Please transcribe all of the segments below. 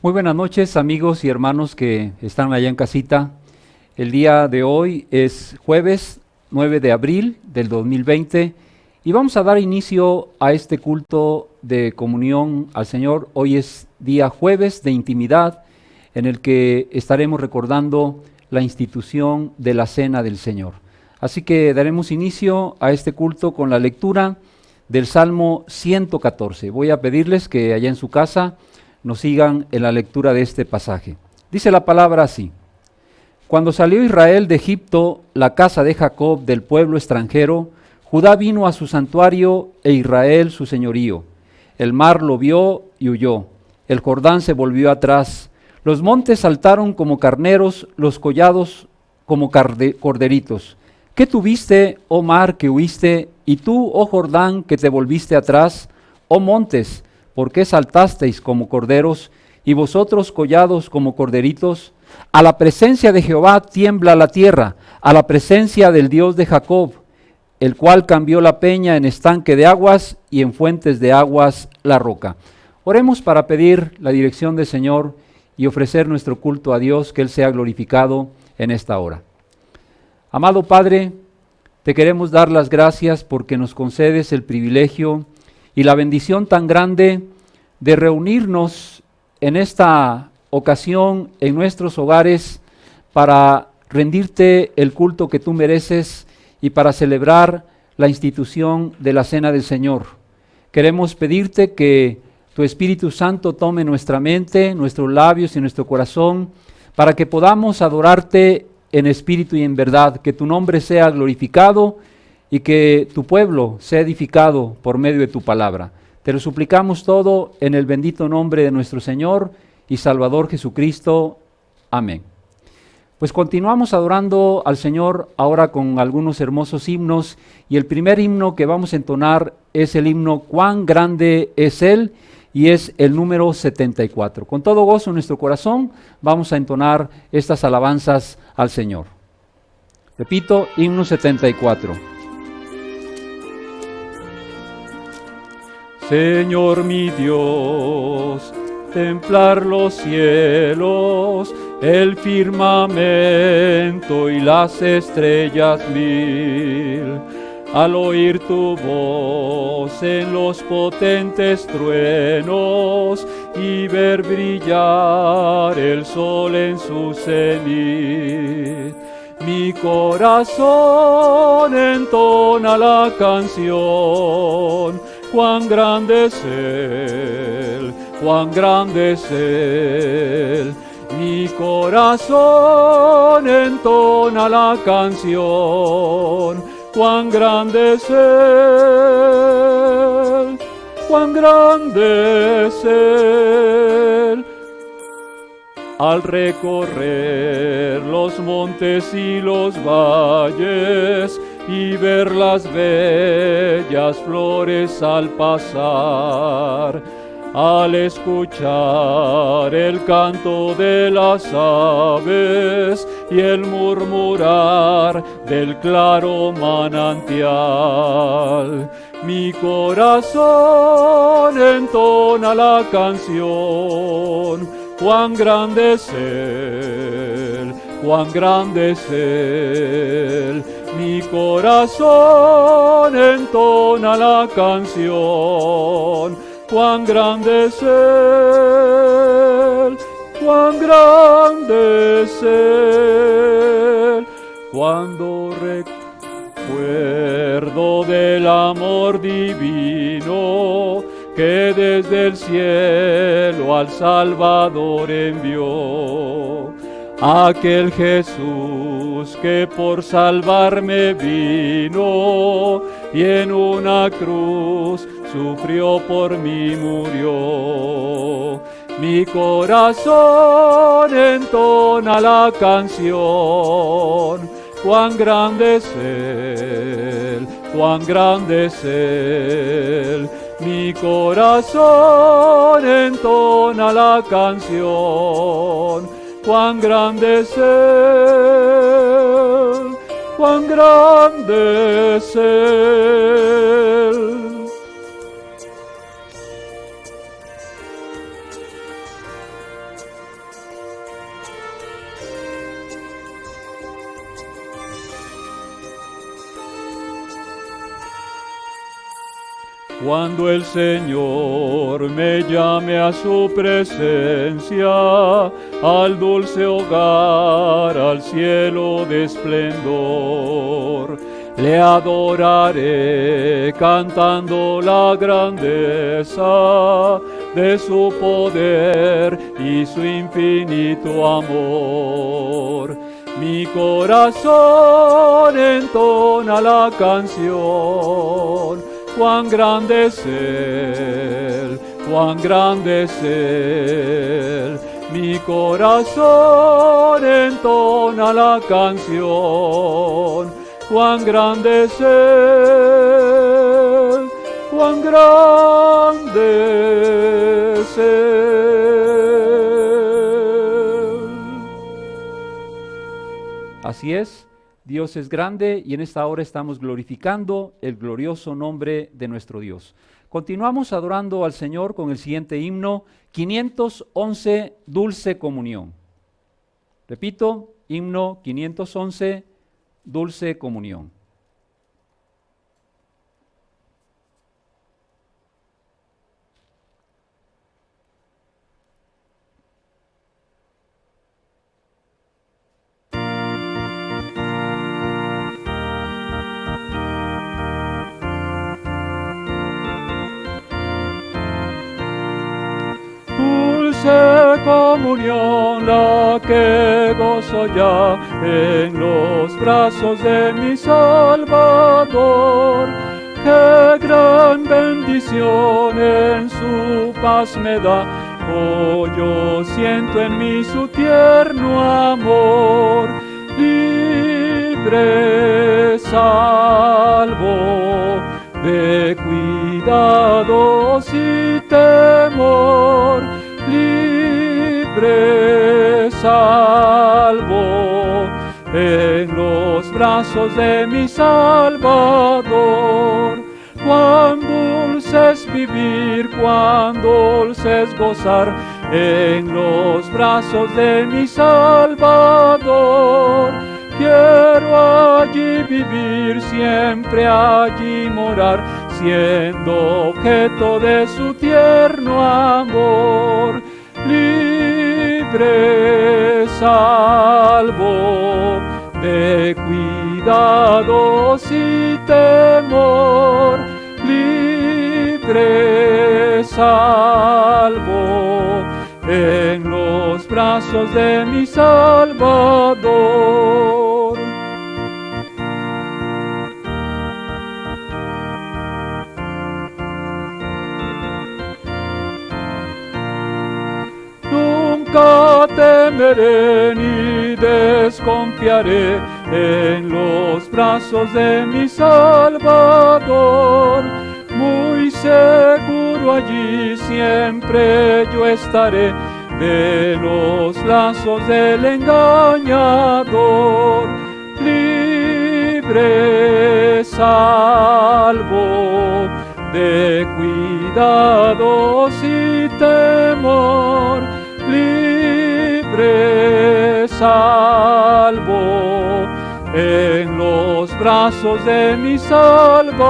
Muy buenas noches, amigos y hermanos que están allá en casita. El día de hoy es jueves 9 de abril del 2020 y vamos a dar inicio a este culto de comunión al Señor. Hoy es día jueves de intimidad en el que estaremos recordando la institución de la Cena del Señor. Así que daremos inicio a este culto con la lectura del Salmo 114. Voy a pedirles que allá en su casa nos sigan en la lectura de este pasaje. Dice la palabra así: Cuando salió Israel de Egipto, la casa de Jacob del pueblo extranjero, Judá vino a su santuario e Israel su señorío. El mar lo vio y huyó, el Jordán se volvió atrás, los montes saltaron como carneros, los collados como corderitos. ¿Qué tuviste, oh mar, que huiste, y tú, oh Jordán, que te volviste atrás? Oh montes, ¿por qué saltasteis como corderos, y vosotros collados como corderitos? A la presencia de Jehová tiembla la tierra, a la presencia del Dios de Jacob, el cual cambió la peña en estanque de aguas y en fuentes de aguas la roca. Oremos para pedir la dirección del Señor y ofrecer nuestro culto a Dios, que Él sea glorificado en esta hora. Amado Padre, te queremos dar las gracias porque nos concedes el privilegio y la bendición tan grande de reunirnos en esta ocasión en nuestros hogares para rendirte el culto que tú mereces y para celebrar la institución de la Cena del Señor. Queremos pedirte que tu Espíritu Santo tome nuestra mente, nuestros labios y nuestro corazón para que podamos adorarte en espíritu y en verdad, que tu nombre sea glorificado y que tu pueblo sea edificado por medio de tu palabra. Te lo suplicamos todo en el bendito nombre de nuestro Señor y Salvador Jesucristo. Amén. Pues continuamos adorando al Señor ahora con algunos hermosos himnos, y el primer himno que vamos a entonar es el himno Cuán grande es Él, y es el número 74. Con todo gozo en nuestro corazón vamos a entonar estas alabanzas al Señor. Repito, himno 74. Señor mi Dios, templar los cielos, el firmamento y las estrellas mil, al oír tu voz en los potentes truenos y ver brillar el sol en su cenit. Mi corazón entona la canción, cuán grande es Él, cuán grande es Él. Mi corazón entona la canción, cuán grande es Él, cuán grande es Él. Al recorrer los montes y los valles y ver las bellas flores al pasar, al escuchar el canto de las aves y el murmurar del claro manantial, mi corazón entona la canción. Cuán grande es Él, cuán grande es Él. Mi corazón entona la canción. Cuán grande es Él, cuán grande es Él. Cuando recuerdo del amor divino que desde el cielo al Salvador envió, aquel Jesús que por salvarme vino y en una cruz sufrió por mí, murió. Mi corazón entona la canción, cuán grande es Él, cuán grande es Él. Mi corazón entona la canción, cuán grande es Él, cuán grande es Él. Cuando el Señor me llame a su presencia, al dulce hogar, al cielo de esplendor, le adoraré cantando la grandeza de su poder y su infinito amor. Mi corazón entona la canción, cuán grande es Él, cuán grande es Él. Mi corazón entona la canción, cuán grande es Él, cuán grande es Él. Así es, Dios es grande y en esta hora estamos glorificando el glorioso nombre de nuestro Dios. Continuamos adorando al Señor con el siguiente himno, 511, Dulce Comunión. Repito, himno 511, Dulce Comunión. Dulce comunión la que gozo ya en los brazos de mi Salvador. Qué gran bendición en su paz me da. Oh, yo siento en mí su tierno amor. Libre, salvo de cuidados y temor, libre, salvo en los brazos de mi Salvador. Cuán dulce es vivir, cuán dulce es gozar en los brazos de mi Salvador. Quiero allí vivir, siempre allí morar, siendo objeto de su tierno amor. Libre, salvo de cuidados y temor. Libre, salvo en los brazos de mi Salvador. Nunca temeré ni desconfiaré en los brazos de mi Salvador. Muy seguro allí siempre yo estaré de los lazos del engañador. Libre, salvo de cuidados y temor. Libre, salvo en los brazos de mi Salvador.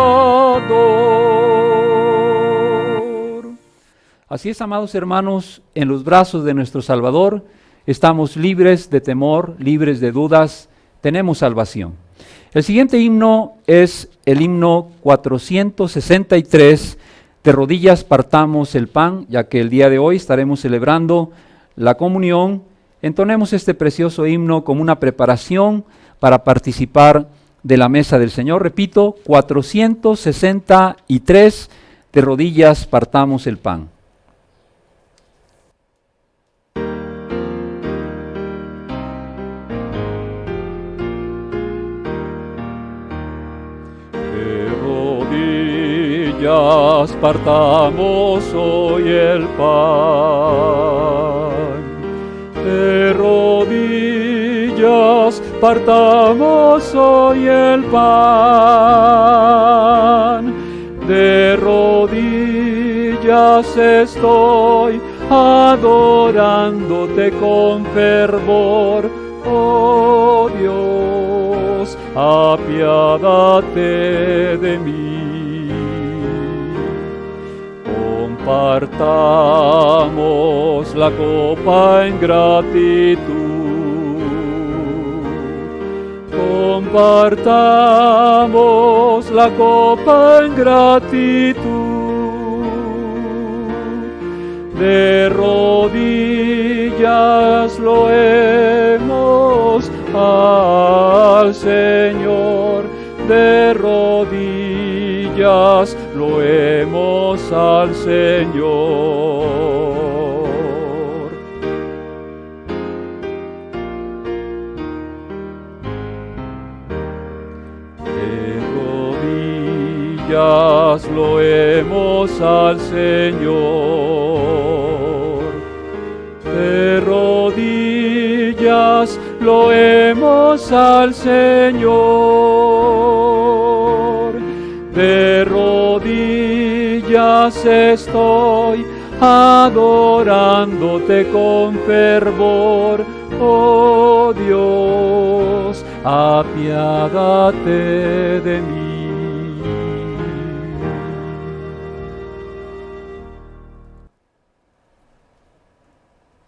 Así es, amados hermanos, en los brazos de nuestro Salvador estamos libres de temor, libres de dudas, tenemos salvación. El siguiente himno es el himno 463, de rodillas partamos el pan, ya que el día de hoy estaremos celebrando la comunión. Entonemos este precioso himno como una preparación para participar de la mesa del Señor. Repito, 463, de rodillas partamos el pan. Partamos hoy el pan. De rodillas partamos hoy el pan. De rodillas estoy adorándote con fervor, oh Dios, apiádate de mí. compartamos la copa en gratitud. Compartamos la copa en gratitud. De rodillas lo hemos al Señor, de rodillas lo hemos al Señor. De rodillas lo hemos al Señor. De rodillas lo hemos al Señor. De rodillas estoy adorándote con fervor, oh Dios, apiádate de mí.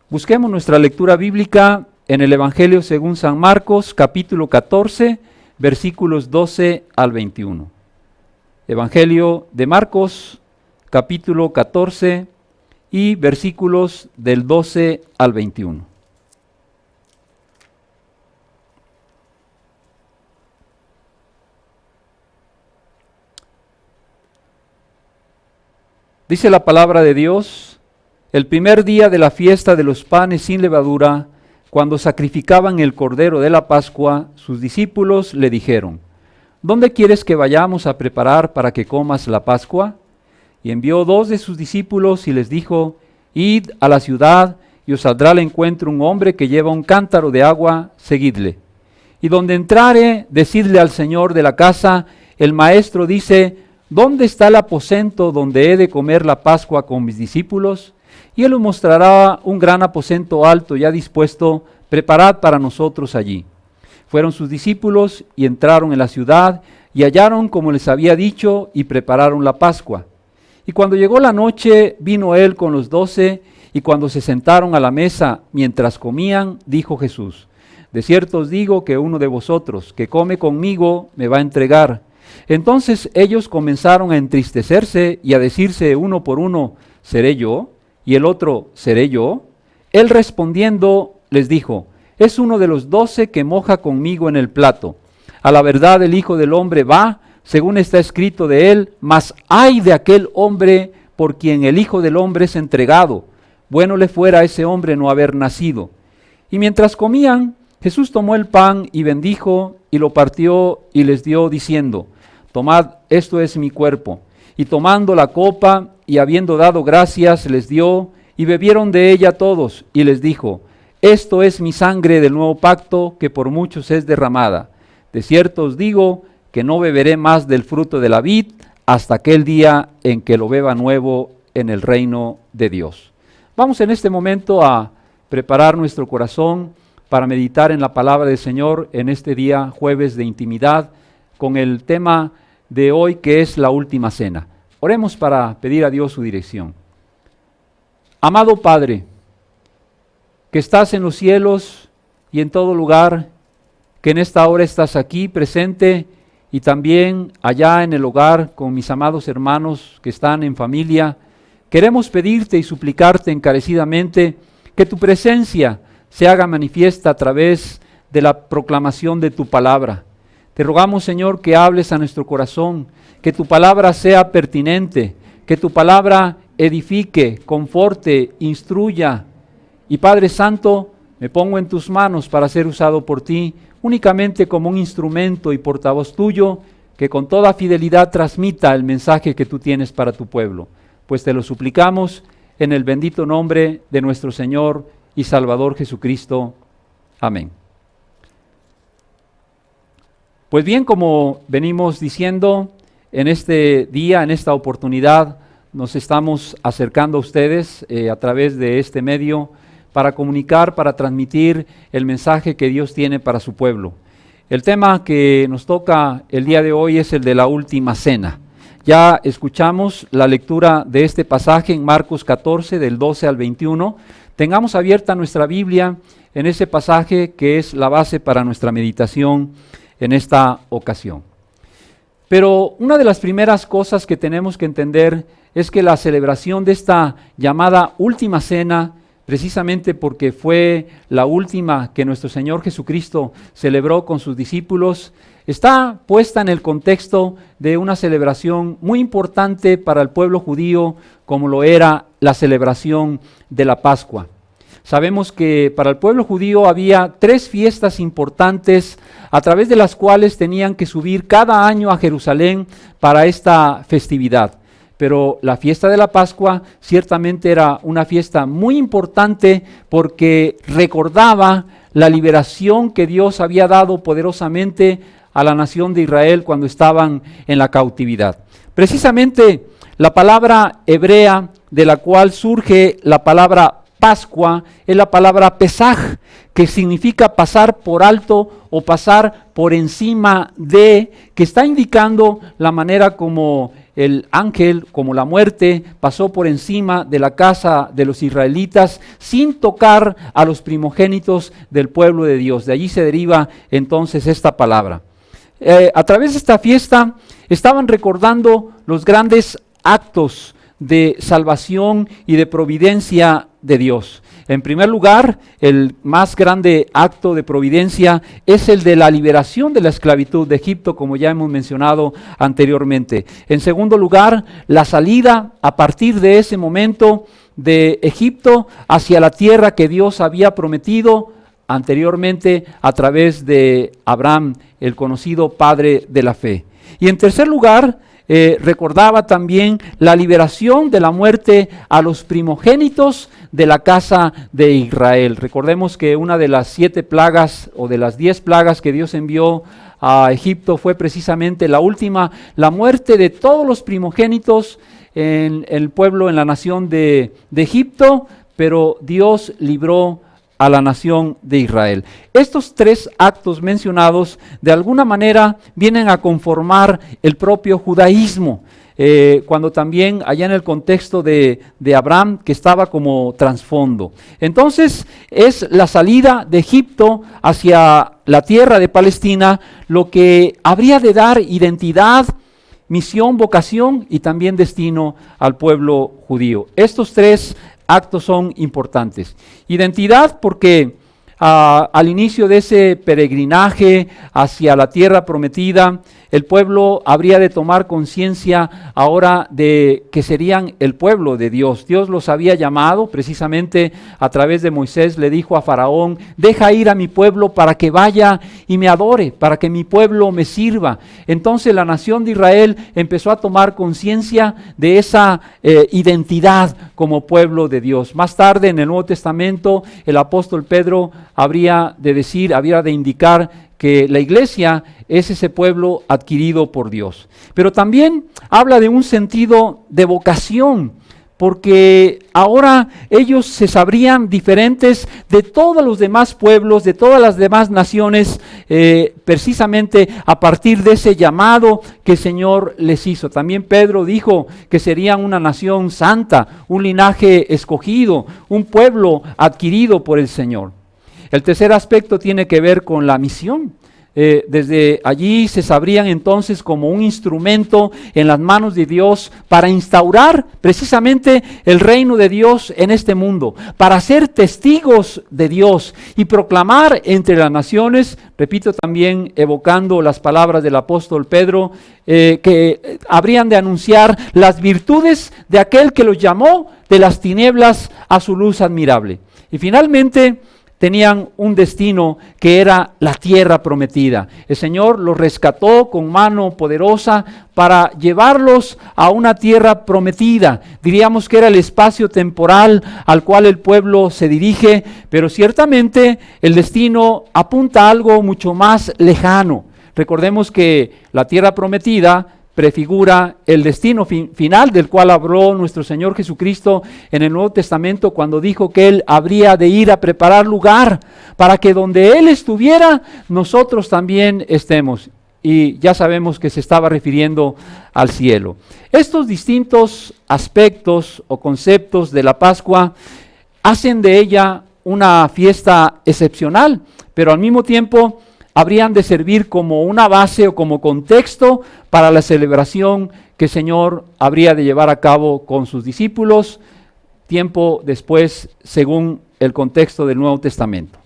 Busquemos nuestra lectura bíblica en el Evangelio según San Marcos, capítulo 14, versículos 12 al 21. Evangelio de Marcos, capítulo 14 y versículos del 12 al 21. Dice la palabra de Dios: el primer día de la fiesta de los panes sin levadura, cuando sacrificaban el cordero de la Pascua, sus discípulos le dijeron: ¿dónde quieres que vayamos a preparar para que comas la Pascua? Y envió 2 de sus discípulos y les dijo: id a la ciudad y os saldrá al encuentro un hombre que lleva un cántaro de agua, seguidle. Y donde entrare, decidle al señor de la casa: el maestro dice, ¿dónde está el aposento donde he de comer la Pascua con mis discípulos? Y él os mostrará un gran aposento alto ya dispuesto, preparad para nosotros allí. Fueron sus discípulos y entraron en la ciudad y hallaron como les había dicho y prepararon la Pascua. Y cuando llegó la noche, vino él con los 12, y cuando se sentaron a la mesa mientras comían, dijo Jesús: de cierto os digo que uno de vosotros que come conmigo me va a entregar. Entonces ellos comenzaron a entristecerse y a decirse uno por uno: ¿seré yo? Y el otro: ¿seré yo? Él respondiendo les dijo: es uno de los 12 que moja conmigo en el plato. A la verdad el Hijo del Hombre va, según está escrito de él, mas ay de aquel hombre por quien el Hijo del Hombre es entregado. Bueno le fuera a ese hombre no haber nacido. Y mientras comían, Jesús tomó el pan y bendijo, y lo partió y les dio, diciendo: tomad, esto es mi cuerpo. Y tomando la copa, y habiendo dado gracias, les dio, y bebieron de ella todos, y les dijo: esto es mi sangre del nuevo pacto, que por muchos es derramada. De cierto os digo, que no beberé más del fruto de la vid, hasta aquel día en que lo beba nuevo en el reino de Dios. Vamos en este momento a preparar nuestro corazón para meditar en la palabra del Señor en este día jueves de intimidad, con el tema de hoy, que es la última cena. Oremos para pedir a Dios su dirección. Amado Padre, que estás en los cielos y en todo lugar, que en esta hora estás aquí presente y también allá en el hogar con mis amados hermanos que están en familia, queremos pedirte y suplicarte encarecidamente que tu presencia se haga manifiesta a través de la proclamación de tu palabra. Te rogamos, Señor, que hables a nuestro corazón, que tu palabra sea pertinente, que tu palabra edifique, conforte, instruya. Y Padre Santo, me pongo en tus manos para ser usado por ti, únicamente como un instrumento y portavoz tuyo, que con toda fidelidad transmita el mensaje que tú tienes para tu pueblo. Pues te lo suplicamos en el bendito nombre de nuestro Señor y Salvador Jesucristo. Amén. Pues bien, como venimos diciendo, en este día, en esta oportunidad, nos estamos acercando a ustedes a través de este medio para comunicar, para transmitir el mensaje que Dios tiene para su pueblo. El tema que nos toca el día de hoy es el de la última cena. Ya escuchamos la lectura de este pasaje en Marcos 14, del 12 al 21. Tengamos abierta nuestra Biblia en ese pasaje que es la base para nuestra meditación en esta ocasión. Pero una de las primeras cosas que tenemos que entender es que la celebración de esta llamada última cena, precisamente porque fue la última que nuestro Señor Jesucristo celebró con sus discípulos, está puesta en el contexto de una celebración muy importante para el pueblo judío, como lo era la celebración de la Pascua. Sabemos que para el pueblo judío había 3 fiestas importantes a través de las cuales tenían que subir cada año a Jerusalén para esta festividad. Pero la fiesta de la Pascua ciertamente era una fiesta muy importante porque recordaba la liberación que Dios había dado poderosamente a la nación de Israel cuando estaban en la cautividad. Precisamente la palabra hebrea de la cual surge la palabra Pascua es la palabra Pesaj, que significa pasar por alto o pasar por encima de, que está indicando la manera como el ángel, como la muerte, pasó por encima de la casa de los israelitas sin tocar a los primogénitos del pueblo de Dios. De allí se deriva entonces esta palabra. A través de esta fiesta estaban recordando los grandes actos de salvación y de providencia de Dios. En primer lugar, el más grande acto de providencia es el de la liberación de la esclavitud de Egipto, como ya hemos mencionado anteriormente. En segundo lugar, la salida a partir de ese momento de Egipto hacia la tierra que Dios había prometido anteriormente a través de Abraham, el conocido padre de la fe. Y en tercer lugar, recordaba también la liberación de la muerte a los primogénitos de la casa de Israel. Recordemos que una de las 7 plagas o de las 10 plagas que Dios envió a Egipto fue precisamente la última, la muerte de todos los primogénitos en el pueblo, en la nación de Egipto, pero Dios libró a la nación de Israel. Estos 3 actos mencionados de alguna manera vienen a conformar el propio judaísmo, cuando también allá en el contexto de Abraham, que estaba como trasfondo. Entonces es la salida de Egipto hacia la tierra de Palestina lo que habría de dar identidad, misión, vocación y también destino al pueblo judío. Estos 3 actos son importantes. Identidad porque al inicio de ese peregrinaje hacia la tierra prometida, el pueblo habría de tomar conciencia ahora de que serían el pueblo de Dios. Dios los había llamado, precisamente a través de Moisés le dijo a Faraón: deja ir a mi pueblo para que vaya y me adore, para que mi pueblo me sirva. Entonces la nación de Israel empezó a tomar conciencia de esa identidad como pueblo de Dios. Más tarde en el Nuevo Testamento el apóstol Pedro habría de indicar que la iglesia es ese pueblo adquirido por Dios. Pero también habla de un sentido de vocación, porque ahora ellos se sabrían diferentes de todos los demás pueblos, de todas las demás naciones, precisamente a partir de ese llamado que el Señor les hizo. También Pedro dijo que serían una nación santa, un linaje escogido, un pueblo adquirido por el Señor. El tercer aspecto tiene que ver con la misión. Desde allí se sabrían entonces como un instrumento en las manos de Dios para instaurar precisamente el reino de Dios en este mundo, para ser testigos de Dios y proclamar entre las naciones, repito también evocando las palabras del apóstol Pedro, que habrían de anunciar las virtudes de aquel que los llamó de las tinieblas a su luz admirable. Y finalmente tenían un destino que era la tierra prometida. El Señor los rescató con mano poderosa para llevarlos a una tierra prometida. Diríamos que era el espacio temporal al cual el pueblo se dirige, pero ciertamente el destino apunta a algo mucho más lejano. Recordemos que la tierra prometida prefigura el destino final del cual habló nuestro Señor Jesucristo en el Nuevo Testamento cuando dijo que Él habría de ir a preparar lugar para que donde Él estuviera, nosotros también estemos. y ya sabemos que se estaba refiriendo al cielo. Estos distintos aspectos o conceptos de la Pascua hacen de ella una fiesta excepcional, pero al mismo tiempo habrían de servir como una base o como contexto para la celebración que el Señor habría de llevar a cabo con sus discípulos tiempo después, según el contexto del Nuevo Testamento.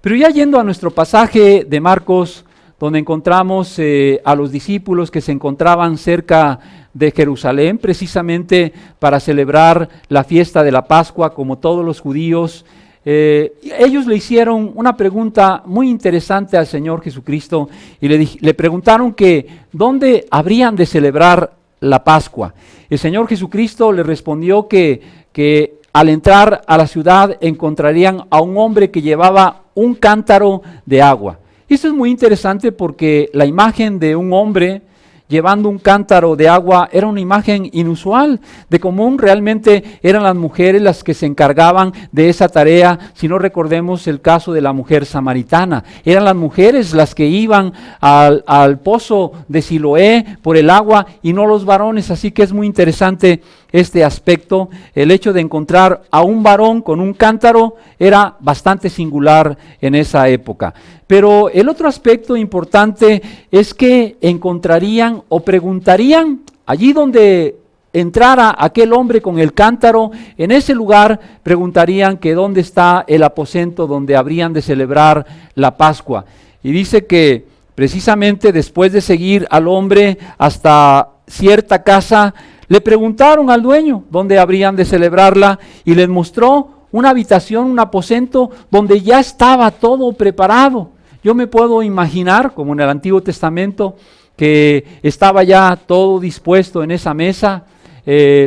Pero ya yendo a nuestro pasaje de Marcos, donde encontramos a los discípulos que se encontraban cerca de Jerusalén, precisamente para celebrar la fiesta de la Pascua, como todos los judíos, ellos le hicieron una pregunta muy interesante al Señor Jesucristo y le preguntaron que ¿dónde habrían de celebrar la Pascua? El Señor Jesucristo le respondió que al entrar a la ciudad encontrarían a un hombre que llevaba un cántaro de agua. Esto es muy interesante porque la imagen de un hombre llevando un cántaro de agua era una imagen inusual. De común realmente eran las mujeres las que se encargaban de esa tarea, si no recordemos el caso de la mujer samaritana. Eran las mujeres las que iban al pozo de Siloé por el agua y no los varones, así que es muy interesante este aspecto. El hecho de encontrar a un varón con un cántaro era bastante singular en esa época. Pero el otro aspecto importante es que encontrarían o preguntarían allí donde entrara aquel hombre con el cántaro, en ese lugar preguntarían que dónde está el aposento donde habrían de celebrar la Pascua. Y dice que precisamente después de seguir al hombre hasta cierta casa, le preguntaron al dueño dónde habrían de celebrarla y les mostró una habitación, un aposento donde ya estaba todo preparado. Yo me puedo imaginar, como en el Antiguo Testamento, que estaba ya todo dispuesto en esa mesa.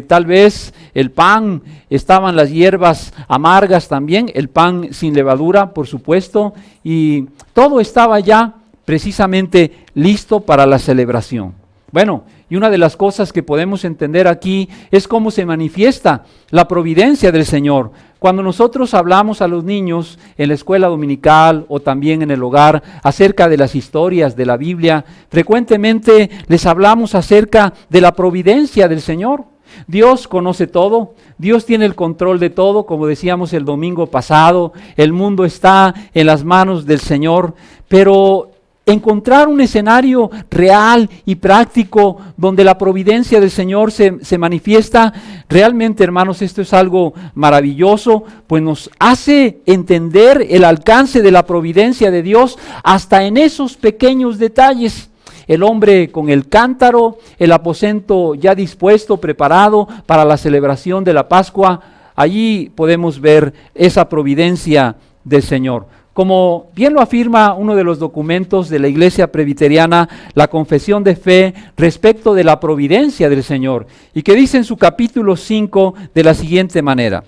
Tal vez el pan, estaban las hierbas amargas también, el pan sin levadura, por supuesto, y todo estaba ya precisamente listo para la celebración. Bueno, y una de las cosas que podemos entender aquí es cómo se manifiesta la providencia del Señor. Cuando nosotros hablamos a los niños en la escuela dominical o también en el hogar acerca de las historias de la Biblia, frecuentemente les hablamos acerca de la providencia del Señor. Dios conoce todo, Dios tiene el control de todo, como decíamos el domingo pasado, el mundo está en las manos del Señor, pero encontrar un escenario real y práctico donde la providencia del Señor se manifiesta, realmente, hermanos, esto es algo maravilloso, pues nos hace entender el alcance de la providencia de Dios hasta en esos pequeños detalles. El hombre con el cántaro, el aposento ya dispuesto, preparado para la celebración de la Pascua, allí podemos ver esa providencia del Señor. Como bien lo afirma uno de los documentos de la Iglesia Presbiteriana, la Confesión de Fe respecto de la providencia del Señor, y que dice en su capítulo 5 de la siguiente manera: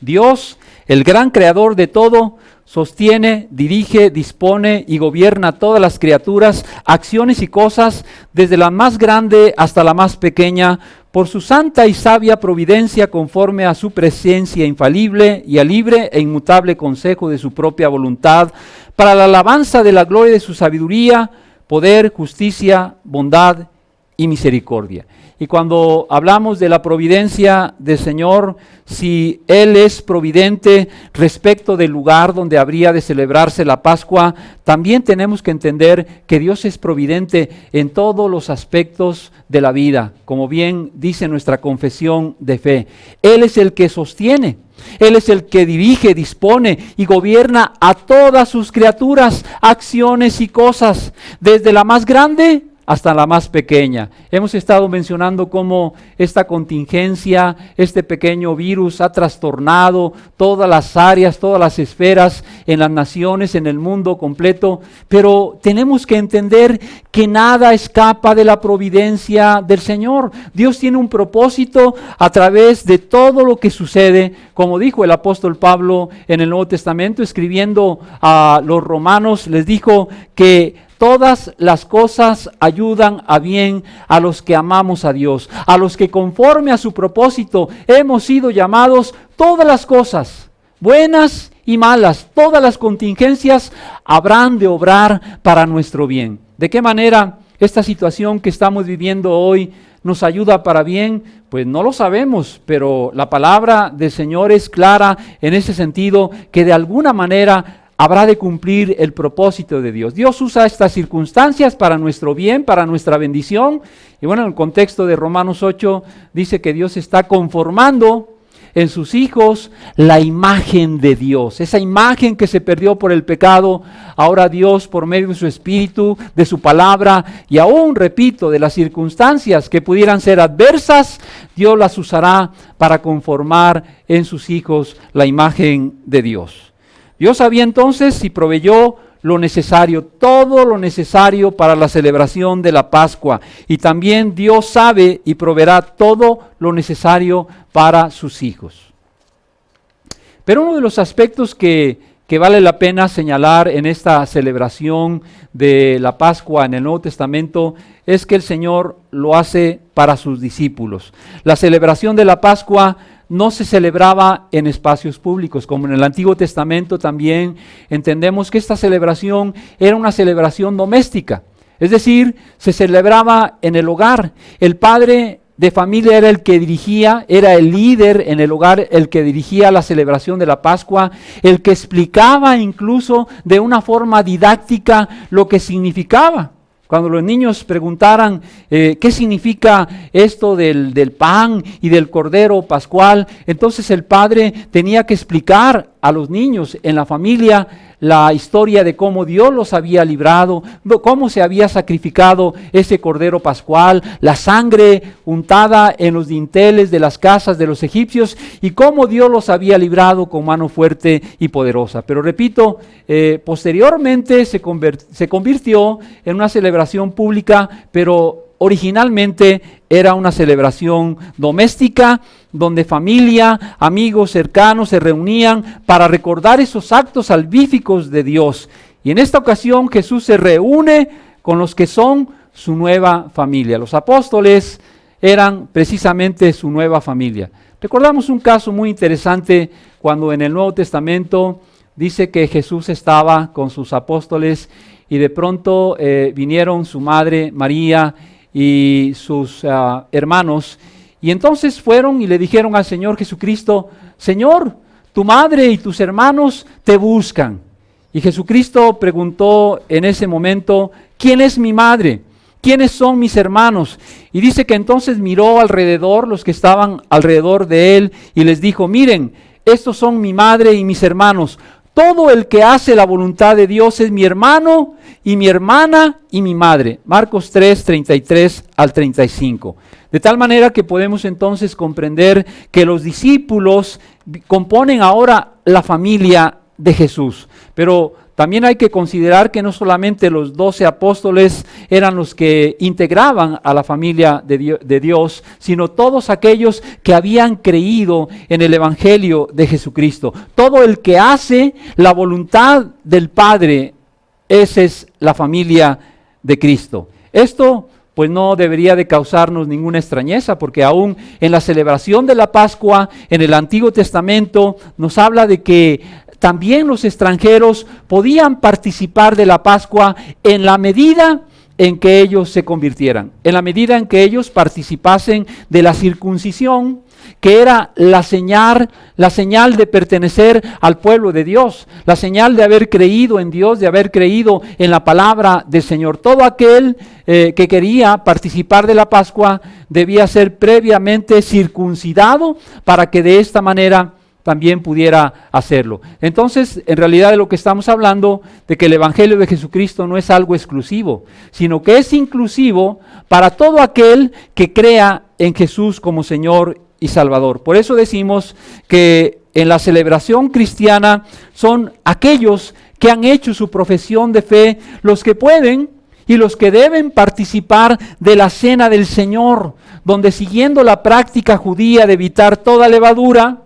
Dios, el gran creador de todo, sostiene, dirige, dispone y gobierna todas las criaturas, acciones y cosas, desde la más grande hasta la más pequeña, por su santa y sabia providencia, conforme a su presencia infalible y al libre e inmutable consejo de su propia voluntad, para la alabanza de la gloria de su sabiduría, poder, justicia, bondad y misericordia. Y cuando hablamos de la providencia del Señor, si Él es providente respecto del lugar donde habría de celebrarse la Pascua, también tenemos que entender que Dios es providente en todos los aspectos de la vida, como bien dice nuestra confesión de fe. Él es el que sostiene, Él es el que dirige, dispone y gobierna a todas sus criaturas, acciones y cosas, desde la más grande hasta la más pequeña. Hemos estado mencionando cómo esta contingencia, este pequeño virus ha trastornado todas las áreas, todas las esferas en las naciones, en el mundo completo, pero tenemos que entender que nada escapa de la providencia del Señor. Dios tiene un propósito a través de todo lo que sucede, como dijo el apóstol Pablo en el Nuevo Testamento, escribiendo a los romanos, les dijo que todas las cosas ayudan a bien a los que amamos a Dios, a los que conforme a su propósito hemos sido llamados. Todas las cosas, buenas y malas, todas las contingencias habrán de obrar para nuestro bien. ¿De qué manera esta situación que estamos viviendo hoy nos ayuda para bien? Pues no lo sabemos, pero la palabra del Señor es clara en ese sentido, que de alguna manera habrá de cumplir el propósito de Dios. Dios usa estas circunstancias para nuestro bien, para nuestra bendición. Y bueno, en el contexto de Romanos 8 dice que Dios está conformando en sus hijos la imagen de Dios. Esa imagen que se perdió por el pecado, ahora Dios por medio de su Espíritu, de su palabra y aún, repito, de las circunstancias que pudieran ser adversas, Dios las usará para conformar en sus hijos la imagen de Dios. Dios sabía entonces y proveyó lo necesario, todo lo necesario para la celebración de la Pascua. Y también Dios sabe y proveerá todo lo necesario para sus hijos. Pero uno de los aspectos que vale la pena señalar en esta celebración de la Pascua en el Nuevo Testamento es que el Señor lo hace para sus discípulos. La celebración de la Pascua no se celebraba en espacios públicos, como en el Antiguo Testamento también entendemos que esta celebración era una celebración doméstica, es decir, se celebraba en el hogar. El padre de familia era el que dirigía, era el líder en el hogar, el que dirigía la celebración de la Pascua, el que explicaba incluso de una forma didáctica lo que significaba. Cuando los niños preguntaran qué significa esto del pan y del cordero pascual, entonces el padre tenía que explicar a los niños en la familia la historia de cómo Dios los había librado, cómo se había sacrificado ese cordero pascual, la sangre untada en los dinteles de las casas de los egipcios y cómo Dios los había librado con mano fuerte y poderosa. Pero repito, posteriormente se convirtió en una celebración pública, pero originalmente era una celebración doméstica donde familia, amigos cercanos se reunían para recordar esos actos salvíficos de Dios. Y en esta ocasión Jesús se reúne con los que son su nueva familia. Los apóstoles eran precisamente su nueva familia. Recordamos un caso muy interesante cuando en el Nuevo Testamento dice que Jesús estaba con sus apóstoles y de pronto vinieron su madre María y sus hermanos, y entonces fueron y le dijeron al Señor Jesucristo: Señor, tu madre y tus hermanos te buscan. Y Jesucristo preguntó en ese momento: ¿quién es mi madre? ¿Quiénes son mis hermanos? Y dice que entonces miró alrededor, los que estaban alrededor de él, y les dijo: miren, estos son mi madre y mis hermanos. Todo el que hace la voluntad de Dios es mi hermano y mi hermana y mi madre. Marcos 3, 33 al 35. De tal manera que podemos entonces comprender que los discípulos componen ahora la familia de Jesús. Pero también hay que considerar que no solamente los 12 apóstoles eran los que integraban a la familia de Dios, sino todos aquellos que habían creído en el Evangelio de Jesucristo. Todo el que hace la voluntad del Padre, esa es la familia de Cristo. Esto pues no debería de causarnos ninguna extrañeza, porque aún en la celebración de la Pascua, en el Antiguo Testamento, nos habla de que también los extranjeros podían participar de la Pascua en la medida en que ellos se convirtieran, en la medida en que ellos participasen de la circuncisión, que era la señal de pertenecer al pueblo de Dios, la señal de haber creído en Dios, de haber creído en la palabra del Señor. Todo aquel que quería participar de la Pascua debía ser previamente circuncidado para que de esta manera también pudiera hacerlo. Entonces, en realidad de lo que estamos hablando, de que el Evangelio de Jesucristo no es algo exclusivo, sino que es inclusivo para todo aquel que crea en Jesús como Señor y Salvador. Por eso decimos que en la celebración cristiana son aquellos que han hecho su profesión de fe los que pueden y los que deben participar de la cena del Señor, donde siguiendo la práctica judía de evitar toda levadura,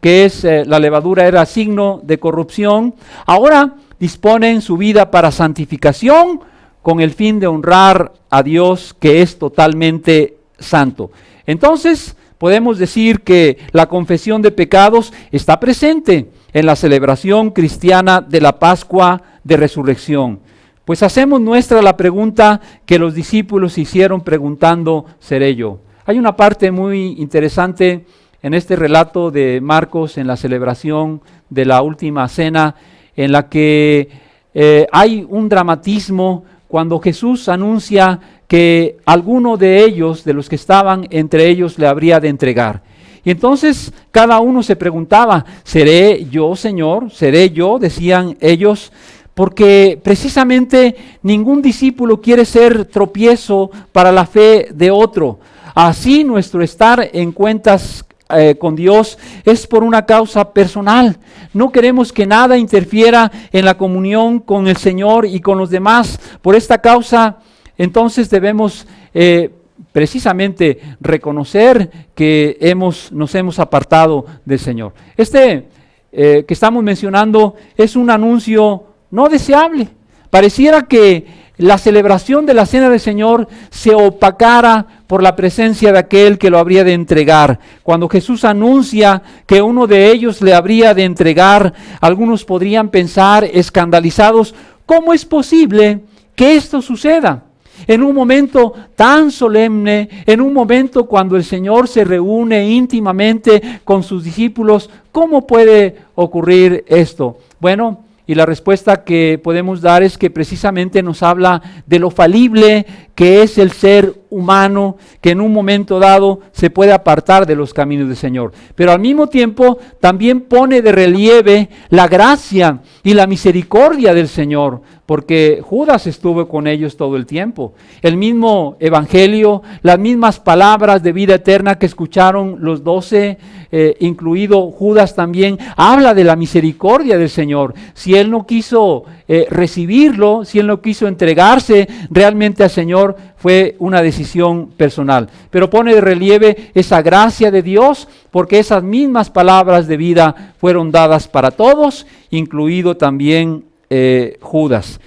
que es la levadura era signo de corrupción, ahora disponen su vida para santificación con el fin de honrar a Dios, que es totalmente santo. Entonces, podemos decir que la confesión de pecados está presente en la celebración cristiana de la Pascua de Resurrección. Pues hacemos nuestra la pregunta que los discípulos hicieron preguntando, ¿seré yo? Hay una parte muy interesante en este relato de Marcos en la celebración de la última cena, en la que hay un dramatismo cuando Jesús anuncia que alguno de ellos, de los que estaban entre ellos, le habría de entregar. Y entonces cada uno se preguntaba, ¿seré yo, Señor? ¿Seré yo? Decían ellos, porque precisamente ningún discípulo quiere ser tropiezo para la fe de otro. Así nuestro estar en cuentas con Dios es por una causa personal. No queremos que nada interfiera en la comunión con el Señor y con los demás. Por esta causa, entonces debemos precisamente reconocer que nos hemos apartado del Señor. Que estamos mencionando es un anuncio no deseable. Pareciera que la celebración de la Cena del Señor se opacara por la presencia de aquel que lo habría de entregar. Cuando Jesús anuncia que uno de ellos le habría de entregar, algunos podrían pensar escandalizados, ¿cómo es posible que esto suceda? En un momento tan solemne, en un momento cuando el Señor se reúne íntimamente con sus discípulos, ¿cómo puede ocurrir esto? Bueno, y la respuesta que podemos dar es que precisamente nos habla de lo falible que es el ser humano, que en un momento dado se puede apartar de los caminos del Señor. Pero al mismo tiempo también pone de relieve la gracia y la misericordia del Señor, porque Judas estuvo con ellos todo el tiempo. El mismo evangelio, las mismas palabras de vida eterna que escucharon los 12, incluido Judas también, habla de la misericordia del Señor. Si él no quiso recibirlo, si él no quiso entregarse realmente al Señor, fue una decisión personal. Pero pone de relieve esa gracia de Dios, porque esas mismas palabras de vida fueron dadas para todos, incluido también Judas.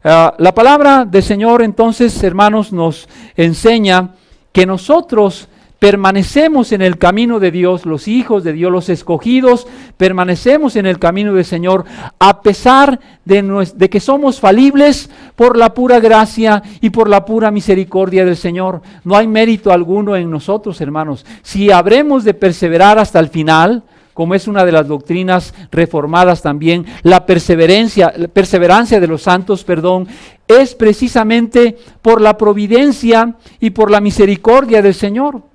La palabra del Señor entonces, hermanos, nos enseña que nosotros permanecemos en el camino de Dios, los hijos de Dios, los escogidos, permanecemos en el camino del Señor a pesar de que somos falibles por la pura gracia y por la pura misericordia del Señor. No hay mérito alguno en nosotros, hermanos. Si habremos de perseverar hasta el final, como es una de las doctrinas reformadas también, la perseverancia de los santos, es precisamente por la providencia y por la misericordia del Señor.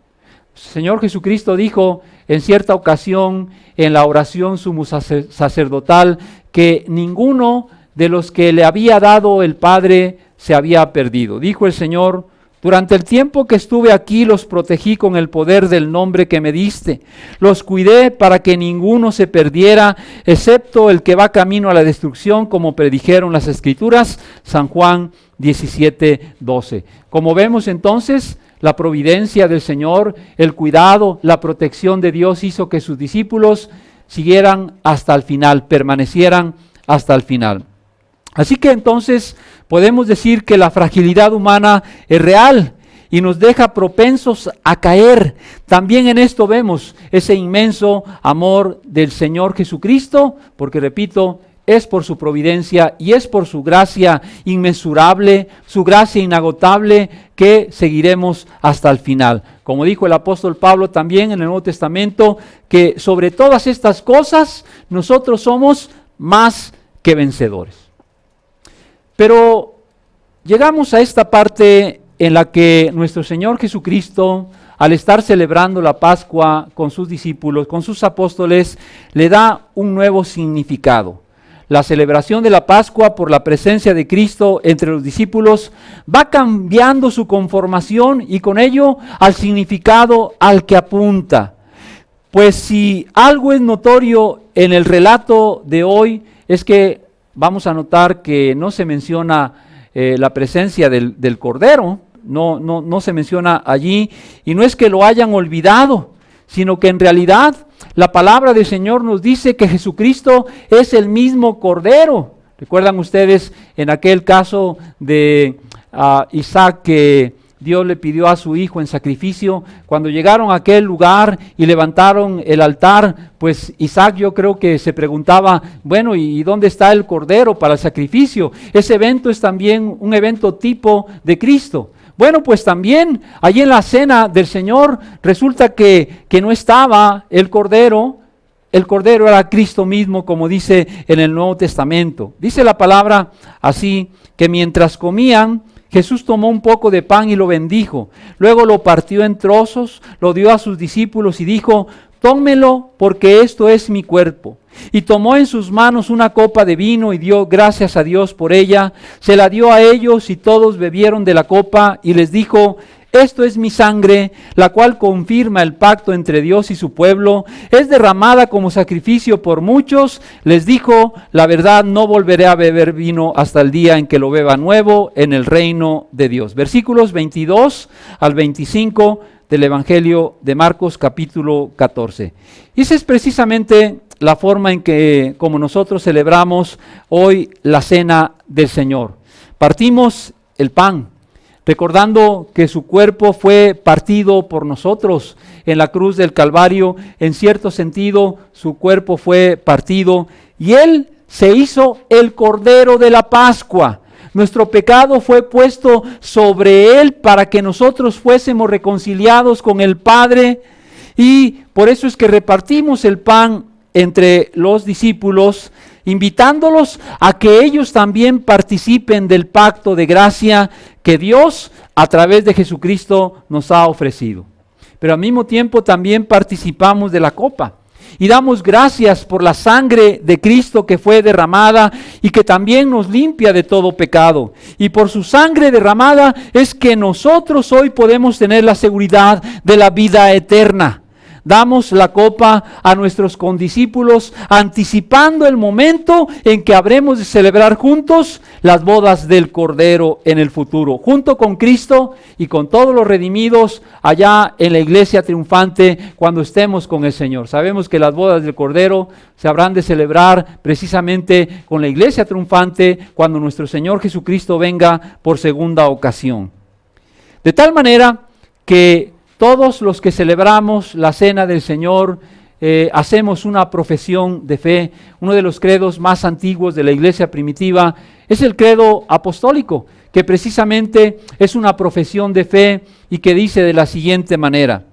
Señor Jesucristo dijo en cierta ocasión en la oración sumo sacerdotal que ninguno de los que le había dado el Padre se había perdido. Dijo el Señor: durante el tiempo que estuve aquí los protegí con el poder del nombre que me diste. Los cuidé para que ninguno se perdiera, excepto el que va camino a la destrucción, como predijeron las Escrituras. San Juan 17:12. Como vemos entonces, la providencia del Señor, el cuidado, la protección de Dios hizo que sus discípulos siguieran hasta el final, permanecieran hasta el final. Así que entonces podemos decir que la fragilidad humana es real y nos deja propensos a caer. También en esto vemos ese inmenso amor del Señor Jesucristo, porque repito, es por su providencia y es por su gracia inmensurable, su gracia inagotable, que seguiremos hasta el final. Como dijo el apóstol Pablo también en el Nuevo Testamento, que sobre todas estas cosas nosotros somos más que vencedores. Pero llegamos a esta parte en la que nuestro Señor Jesucristo, al estar celebrando la Pascua con sus discípulos, con sus apóstoles, le da un nuevo significado. La celebración de la Pascua por la presencia de Cristo entre los discípulos va cambiando su conformación y con ello al significado al que apunta. Pues si algo es notorio en el relato de hoy es que vamos a notar que no se menciona la presencia del Cordero, no se menciona allí, y no es que lo hayan olvidado, sino que en realidad la palabra del Señor nos dice que Jesucristo es el mismo Cordero. ¿Recuerdan ustedes en aquel caso de Isaac que Dios le pidió a su hijo en sacrificio. Cuando llegaron a aquel lugar y levantaron el altar, pues Isaac yo creo que se preguntaba, bueno, ¿y dónde está el cordero para el sacrificio? Ese evento es también un evento tipo de Cristo. Bueno, pues también allí en la cena del Señor resulta que no estaba el cordero. El cordero era Cristo mismo, como dice en el Nuevo Testamento. Dice la palabra así, que mientras comían, Jesús tomó un poco de pan y lo bendijo. Luego lo partió en trozos, lo dio a sus discípulos y dijo, tómelo porque esto es mi cuerpo. Y tomó en sus manos una copa de vino y dio gracias a Dios por ella. Se la dio a ellos y todos bebieron de la copa y les dijo, esto es mi sangre, la cual confirma el pacto entre Dios y su pueblo. Es derramada como sacrificio por muchos. Les dijo, la verdad, no volveré a beber vino hasta el día en que lo beba nuevo en el reino de Dios. Versículos 22 al 25 del Evangelio de Marcos, capítulo 14. Y esa es precisamente la forma en que, como nosotros celebramos hoy la cena del Señor. Partimos el pan, recordando que su cuerpo fue partido por nosotros en la cruz del Calvario. En cierto sentido, su cuerpo fue partido y Él se hizo el Cordero de la Pascua. Nuestro pecado fue puesto sobre Él para que nosotros fuésemos reconciliados con el Padre, y por eso es que repartimos el pan entre los discípulos, invitándolos a que ellos también participen del pacto de gracia que Dios a través de Jesucristo nos ha ofrecido. Pero al mismo tiempo también participamos de la copa y damos gracias por la sangre de Cristo que fue derramada y que también nos limpia de todo pecado. Y por su sangre derramada es que nosotros hoy podemos tener la seguridad de la vida eterna. Damos la copa a nuestros condiscípulos, anticipando el momento en que habremos de celebrar juntos las bodas del Cordero en el futuro, junto con Cristo y con todos los redimidos allá en la iglesia triunfante cuando estemos con el Señor. Sabemos que las bodas del Cordero se habrán de celebrar precisamente con la iglesia triunfante cuando nuestro Señor Jesucristo venga por segunda ocasión. De tal manera que todos los que celebramos la cena del Señor hacemos una profesión de fe. Uno de los credos más antiguos de la iglesia primitiva es el credo apostólico, que precisamente es una profesión de fe y que dice de la siguiente manera: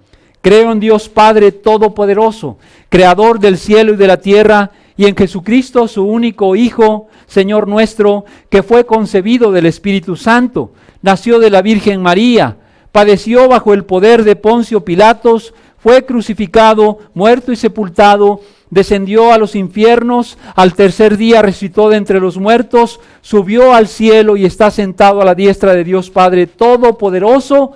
creo en Dios Padre Todopoderoso, Creador del cielo y de la tierra, y en Jesucristo, su único Hijo, Señor nuestro, que fue concebido del Espíritu Santo, nació de la Virgen María, padeció bajo el poder de Poncio Pilatos, fue crucificado, muerto y sepultado, descendió a los infiernos, al tercer día resucitó de entre los muertos, subió al cielo y está sentado a la diestra de Dios Padre Todopoderoso,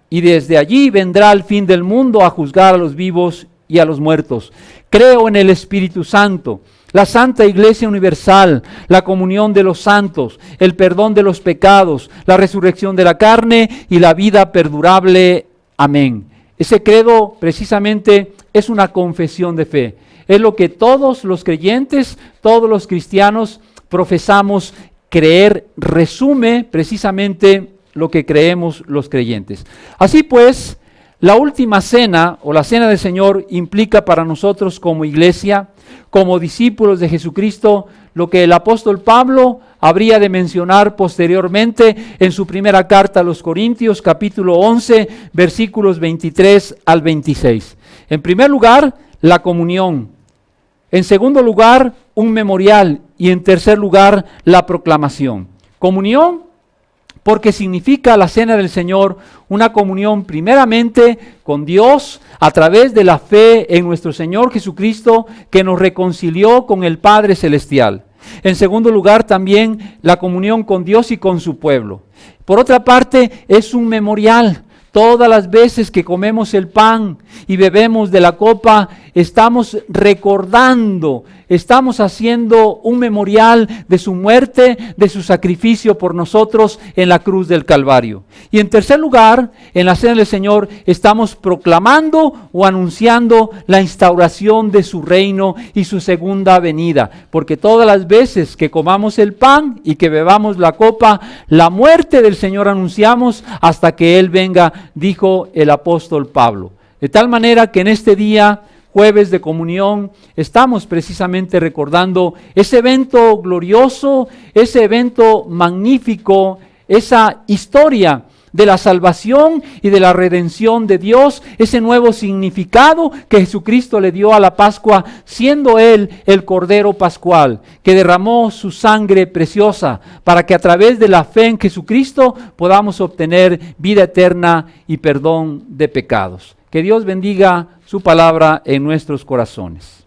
y desde allí vendrá al fin del mundo a juzgar a los vivos y a los muertos. Creo en el Espíritu Santo, la Santa Iglesia Universal, la comunión de los santos, el perdón de los pecados, la resurrección de la carne y la vida perdurable. Amén. Ese credo precisamente es una confesión de fe. Es lo que todos los creyentes, todos los cristianos profesamos creer. Resume precisamente lo que creemos los creyentes. Así pues, la última cena o la cena del Señor implica para nosotros como iglesia, como discípulos de Jesucristo, lo que el apóstol Pablo habría de mencionar posteriormente en su primera carta a los Corintios, capítulo 11, versículos 23 al 26. En primer lugar, la comunión. En segundo lugar, un memorial. Y en tercer lugar, la proclamación. Comunión, porque significa la cena del Señor una comunión primeramente con Dios a través de la fe en nuestro Señor Jesucristo, que nos reconcilió con el Padre Celestial. En segundo lugar, también la comunión con Dios y con su pueblo. Por otra parte, es un memorial. Todas las veces que comemos el pan y bebemos de la copa, estamos recordando, estamos haciendo un memorial de su muerte, de su sacrificio por nosotros en la cruz del Calvario. Y en tercer lugar, en la cena del Señor, estamos proclamando o anunciando la instauración de su reino y su segunda venida. Porque todas las veces que comamos el pan y que bebamos la copa, la muerte del Señor anunciamos hasta que Él venga, dijo el apóstol Pablo. De tal manera que en este día, jueves de comunión, estamos precisamente recordando ese evento glorioso, ese evento magnífico, esa historia de la salvación y de la redención de Dios, ese nuevo significado que Jesucristo le dio a la Pascua, siendo Él el Cordero Pascual, que derramó su sangre preciosa para que a través de la fe en Jesucristo podamos obtener vida eterna y perdón de pecados. Que Dios bendiga su palabra en nuestros corazones.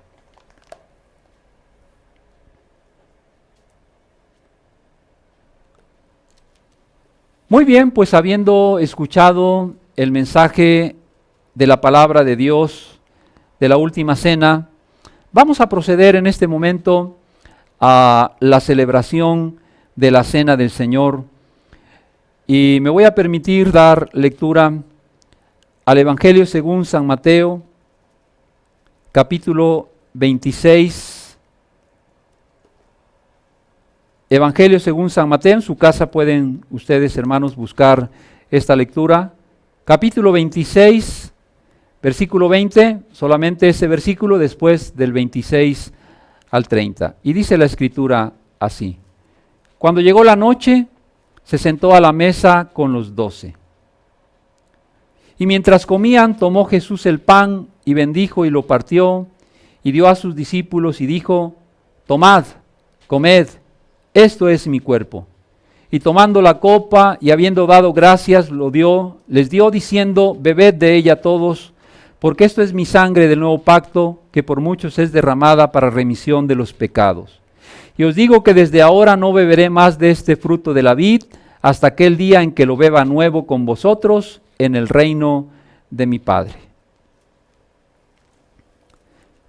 Muy bien, pues habiendo escuchado el mensaje de la palabra de Dios, de la última cena, vamos a proceder en este momento a la celebración de la cena del Señor. Y me voy a permitir dar lectura al Evangelio según San Mateo, capítulo 26. Evangelio según San Mateo, en su casa pueden ustedes, hermanos, buscar esta lectura. Capítulo 26, versículo 20, solamente ese versículo después del 26 al 30. Y dice la Escritura así: Cuando llegó la noche, se sentó a la mesa con los 12. Y mientras comían, tomó Jesús el pan y bendijo y lo partió y dio a sus discípulos y dijo: Tomad, comed, esto es mi cuerpo. Y tomando la copa y habiendo dado gracias, les dio diciendo: Bebed de ella todos, porque esto es mi sangre del nuevo pacto, que por muchos es derramada para remisión de los pecados. Y os digo que desde ahora no beberé más de este fruto de la vid, hasta aquel día en que lo beba nuevo con vosotros en el reino de mi Padre.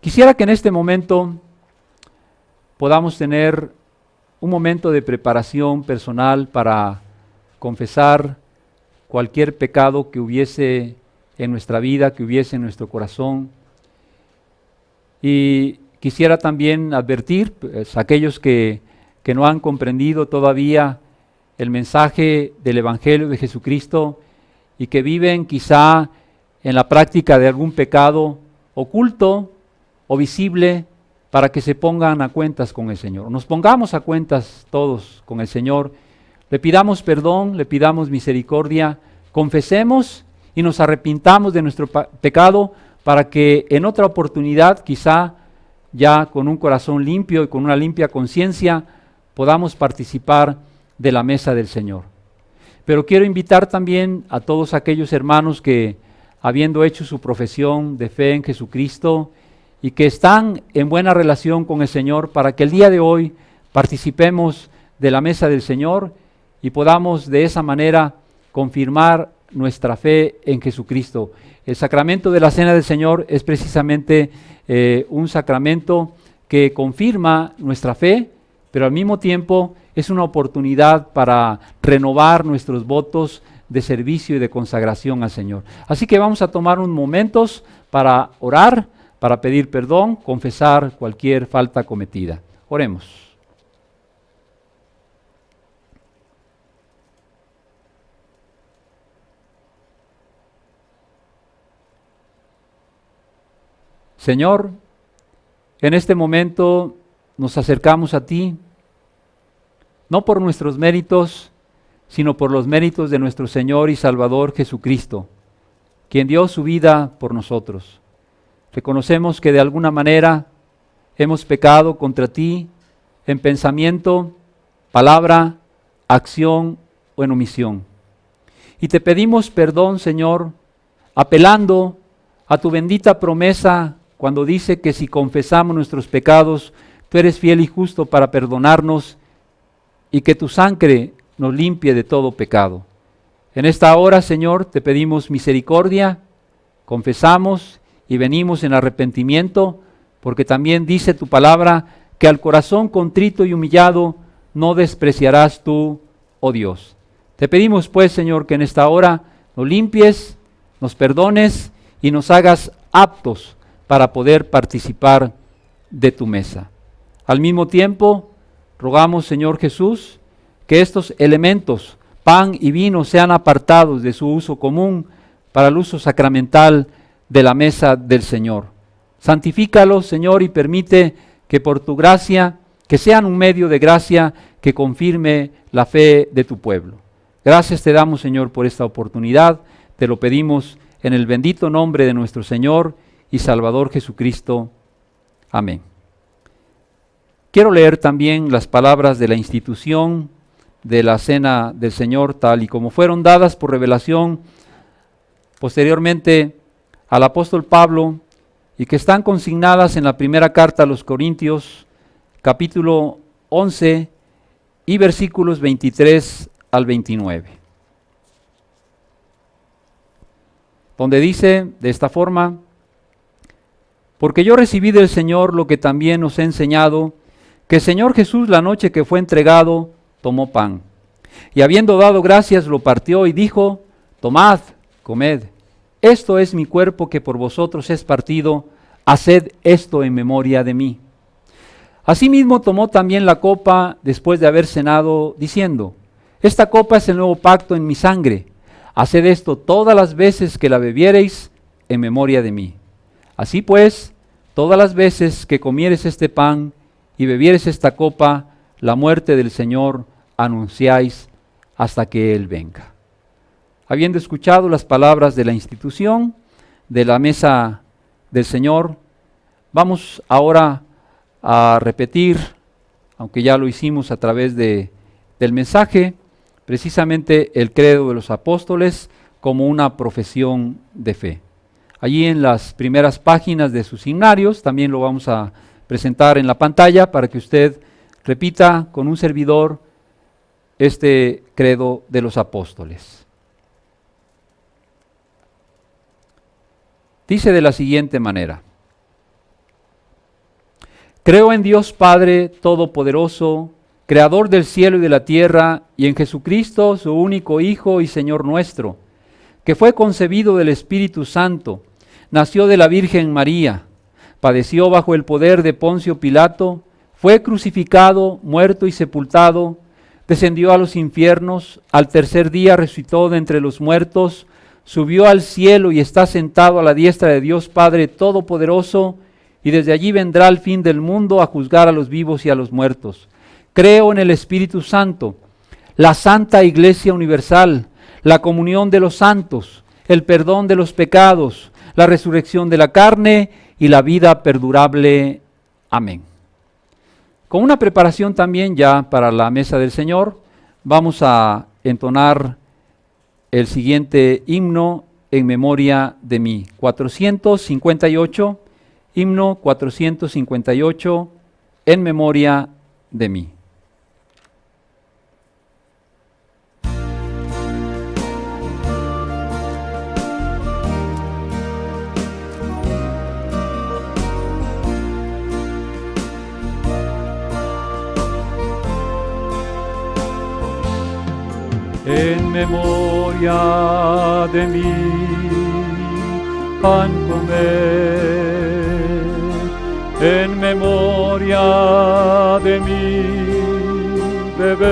Quisiera que en este momento podamos tener un momento de preparación personal para confesar cualquier pecado que hubiese en nuestra vida, que hubiese en nuestro corazón. Y quisiera también advertir a aquellos que no han comprendido todavía el mensaje del Evangelio de Jesucristo y que viven quizá en la práctica de algún pecado oculto o visible, para que se pongan a cuentas con el Señor. Nos pongamos a cuentas todos con el Señor, le pidamos perdón, le pidamos misericordia, confesemos y nos arrepintamos de nuestro pecado para que en otra oportunidad, quizá ya con un corazón limpio y con una limpia conciencia, podamos participar de la mesa del Señor. Pero quiero invitar también a todos aquellos hermanos que, habiendo hecho su profesión de fe en Jesucristo y que están en buena relación con el Señor, para que el día de hoy participemos de la mesa del Señor y podamos de esa manera confirmar nuestra fe en Jesucristo. El sacramento de la Cena del Señor es precisamente un sacramento que confirma nuestra fe, pero al mismo tiempo es una oportunidad para renovar nuestros votos de servicio y de consagración al Señor. Así que vamos a tomar unos momentos para orar, para pedir perdón, confesar cualquier falta cometida. Oremos. Señor, en este momento nos acercamos a ti, no por nuestros méritos, sino por los méritos de nuestro Señor y Salvador Jesucristo, quien dio su vida por nosotros. Reconocemos que de alguna manera hemos pecado contra ti en pensamiento, palabra, acción o en omisión. Y te pedimos perdón, Señor, apelando a tu bendita promesa cuando dice que si confesamos nuestros pecados, tú eres fiel y justo para perdonarnos y que tu sangre nos limpie de todo pecado. En esta hora, Señor, te pedimos misericordia, confesamos y venimos en arrepentimiento, porque también dice tu palabra que al corazón contrito y humillado no despreciarás tú, oh Dios. Te pedimos pues, Señor, que en esta hora nos limpies, nos perdones y nos hagas aptos para poder participar de tu mesa. Al mismo tiempo, rogamos, Señor Jesús, que estos elementos, pan y vino, sean apartados de su uso común para el uso sacramental de la mesa del Señor. Santifícalos, Señor, y permite que por tu gracia, que sean un medio de gracia que confirme la fe de tu pueblo. Gracias te damos, Señor, por esta oportunidad. Te lo pedimos en el bendito nombre de nuestro Señor y Salvador Jesucristo. Amén. Quiero leer también las palabras de la institución de la Cena del Señor, tal y como fueron dadas por revelación posteriormente al apóstol Pablo, y que están consignadas en la primera carta a los Corintios, capítulo 11 y versículos 23 al 29. Donde dice de esta forma: porque yo recibí del Señor lo que también os he enseñado, que el Señor Jesús, la noche que fue entregado, tomó pan, y habiendo dado gracias, lo partió y dijo: tomad, comed, esto es mi cuerpo que por vosotros es partido, haced esto en memoria de mí. Asimismo tomó también la copa después de haber cenado, diciendo: esta copa es el nuevo pacto en mi sangre, haced esto todas las veces que la bebiereis en memoria de mí. Así pues, todas las veces que comieres este pan y bebieres esta copa, la muerte del Señor anunciáis hasta que Él venga. Habiendo escuchado las palabras de la institución de la mesa del Señor, vamos ahora a repetir, aunque ya lo hicimos a través del mensaje, precisamente el credo de los apóstoles como una profesión de fe. Allí en las primeras páginas de sus himnarios, también lo vamos a presentar en la pantalla para que usted repita con un servidor este credo de los apóstoles. Dice de la siguiente manera: creo en Dios Padre Todopoderoso, Creador del cielo y de la tierra, y en Jesucristo, su único Hijo y Señor nuestro, que fue concebido del Espíritu Santo, nació de la Virgen María, padeció bajo el poder de Poncio Pilato, fue crucificado, muerto y sepultado, descendió a los infiernos, al tercer día resucitó de entre los muertos, subió al cielo y está sentado a la diestra de Dios Padre Todopoderoso, y desde allí vendrá al fin del mundo a juzgar a los vivos y a los muertos. Creo en el Espíritu Santo, la Santa Iglesia Universal, la comunión de los santos, el perdón de los pecados, la resurrección de la carne y la vida perdurable. Amén. Con una preparación también ya para la mesa del Señor, vamos a entonar el siguiente himno en memoria de mí. 458, himno 458, en memoria de mí. En memoria de mí, pan comer. En memoria de mí, beber.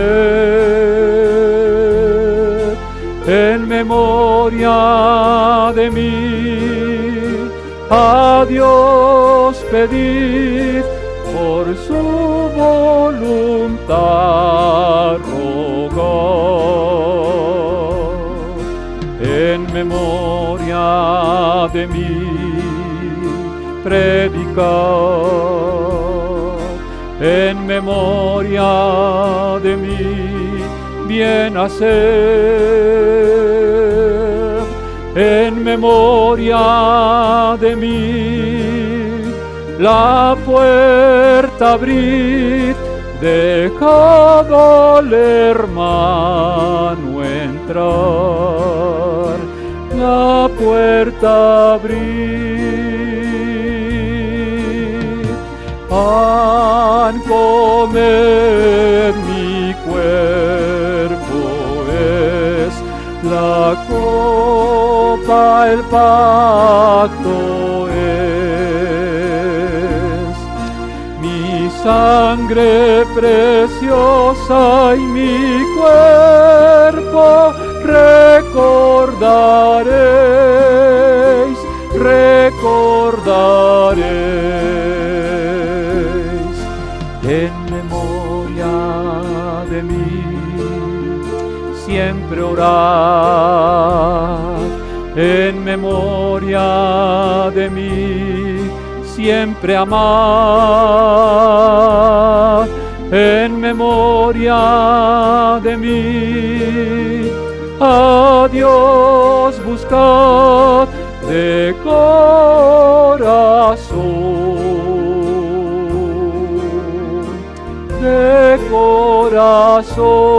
En memoria de mí, a Dios pedir por su voluntad rogar. En memoria de mí predicar, en memoria de mí bien hacer, en memoria de mí la puerta abrir, dejad al hermano entrar, la puerta abrir. comed mi cuerpo, es la copa, el pacto es mi sangre preciosa y mi cuerpo recordaréis, recordaréis. En memoria de mí siempre orad, en memoria de mí siempre amad, en memoria de mí a Dios buscad de corazón, de corazón.